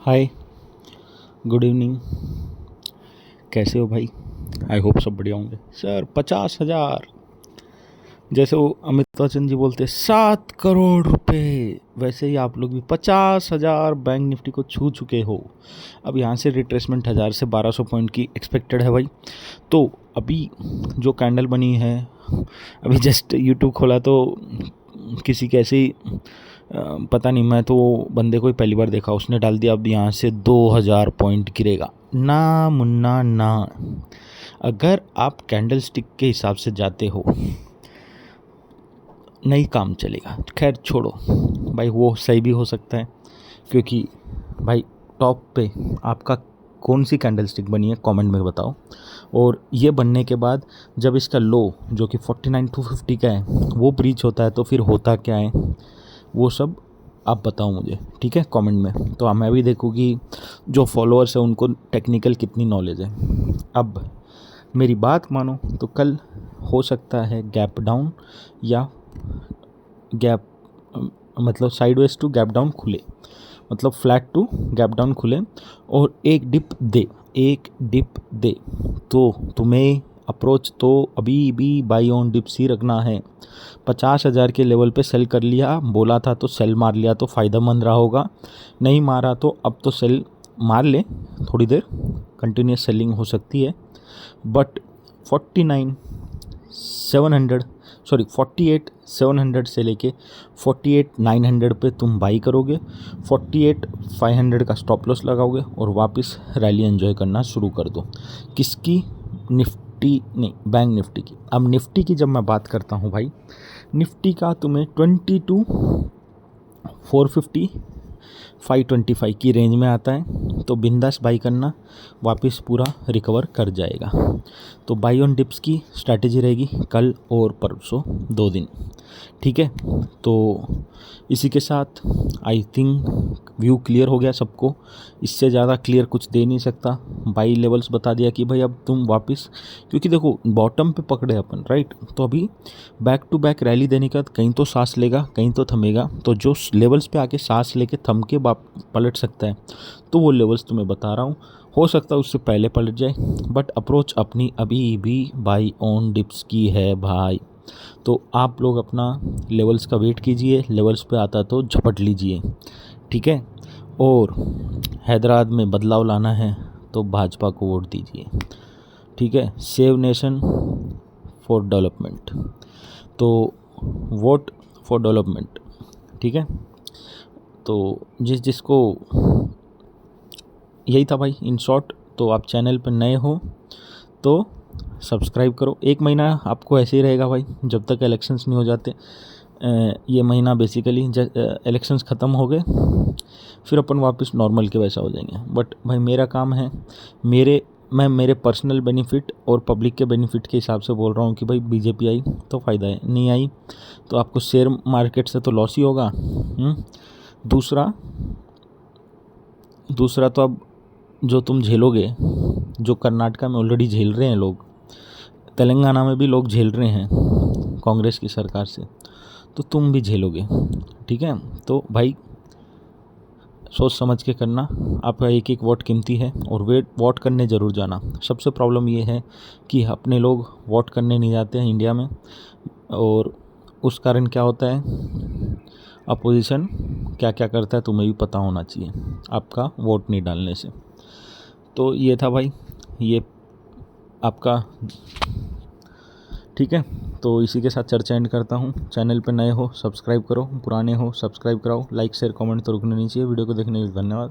हाय, good evening. कैसे हो भाई? आई होप सब बढ़िया होंगे। सर 50,000, जैसे वो अमिताभ बच्चन जी बोलते 7 करोड़ रुपए, वैसे ही आप लोग भी 50,000 बैंक निफ्टी को छू चुके हो। अब यहाँ से रिट्रेसमेंट 1000 से 1200 पॉइंट की एक्सपेक्टेड है भाई। तो अभी जो कैंडल बनी है, अभी जस्ट यूट्यूब खोला तो किसी कैसी पता नहीं, मैं तो बंदे को ही पहली बार देखा, उसने डाल दिया अब यहाँ से 2000 पॉइंट गिरेगा। ना मुन्ना ना, अगर आप कैंडल स्टिक के हिसाब से जाते हो नहीं काम चलेगा। खैर छोड़ो भाई, वो सही भी हो सकता है, क्योंकि भाई टॉप पे आपका कौन सी कैंडल स्टिक बनी है कमेंट में बताओ। और ये बनने के बाद जब इसका लो जो कि 49,250 का है वो ब्रीच होता है तो फिर होता क्या है वो सब आप बताओ मुझे, ठीक है, कमेंट में। तो मैं भी देखूँ कि जो फॉलोअर्स है उनको टेक्निकल कितनी नॉलेज है। अब मेरी बात मानो तो कल हो सकता है गैप डाउन या गैप मतलब साइडवेज टू गैप डाउन खुले, मतलब फ्लैट टू गैप डाउन खुले और एक डिप दे तो तुम्हें अप्रोच तो अभी भी बाई ऑन डिप्स ही रखना है। 50,000 के लेवल पे सेल कर लिया, बोला था तो सेल मार लिया तो फ़ायदेमंद रहा होगा, नहीं मारा तो अब तो सेल मार ले, थोड़ी देर कंटिन्यूस सेलिंग हो सकती है। बट 48,700 से लेके 48,900 पे तुम बाई करोगे, 48,500 का स्टॉप लॉस लगाओगे और वापस रैली एंजॉय करना शुरू कर दो। किसकी? निफ्टी नहीं, बैंक निफ्टी की। अब निफ्टी की जब मैं बात करता हूँ भाई, निफ्टी का तुम्हें 22,450 525 की रेंज में आता है, तो बिंदास बाई करना, वापस पूरा रिकवर कर जाएगा। तो बाई ऑन डिप्स की स्ट्रैटेजी रहेगी कल और परसों 2 दिन, ठीक है। तो इसी के साथ आई थिंक व्यू क्लियर हो गया सबको, इससे ज़्यादा क्लियर कुछ दे नहीं सकता। बाई लेवल्स बता दिया कि भाई अब तुम वापस, क्योंकि देखो बॉटम पे पकड़े अपन, राइट, तो अभी बैक टू बैक रैली देने के बाद कहीं तो सांस लेगा कहीं तो थमेगा, तो जो लेवल्स पे आके सांस लेके थम के पलट सकता है, तो वो लेवल्स तुम्हें बता रहा हूँ। हो सकता है उससे पहले पलट जाए, बट अप्रोच अपनी अभी भी बाई ऑन डिप्स की है भाई। तो आप लोग अपना लेवल्स का वेट कीजिए, लेवल्स पे आता तो झपट लीजिए, ठीक है। और हैदराबाद में बदलाव लाना है तो भाजपा को वोट दीजिए, ठीक है। सेव नेशन फॉर डेवलपमेंट, तो वोट फॉर डेवलपमेंट, ठीक है। तो जिसको यही था भाई इन शॉर्ट। तो आप चैनल पर नए हो तो सब्सक्राइब करो। 1 महीना आपको ऐसे ही रहेगा भाई जब तक इलेक्शंस नहीं हो जाते। ये महीना बेसिकली इलेक्शंस ख़त्म हो गए फिर अपन वापस नॉर्मल के वैसा हो जाएंगे। बट भाई मेरा काम है, मैं मेरे पर्सनल बेनिफिट और पब्लिक के बेनिफिट के हिसाब से बोल रहा हूँ कि भाई बीजेपी आई तो फ़ायदा है, नहीं आई तो आपको शेयर मार्केट से तो लॉस ही होगा। दूसरा तो अब जो तुम झेलोगे, जो कर्नाटका में ऑलरेडी झेल रहे हैं लोग, तेलंगाना में भी लोग झेल रहे हैं कांग्रेस की सरकार से, तो तुम भी झेलोगे, ठीक है। तो भाई सोच समझ के करना, आपका एक एक वोट कीमती है और वोट करने ज़रूर जाना। सबसे प्रॉब्लम ये है कि अपने लोग वोट करने नहीं जाते हैं इंडिया में, और उस कारण क्या होता है, अपोजिशन क्या क्या करता है तुम्हें भी पता होना चाहिए आपका वोट नहीं डालने से। तो ये था भाई, ये आपका, ठीक है। तो इसी के साथ चर्चा एंड करता हूँ। चैनल पे नए हो सब्सक्राइब करो, पुराने हो सब्सक्राइब कराओ, लाइक शेयर कमेंट तो रुकने नहीं चाहिए। वीडियो को देखने के लिए धन्यवाद।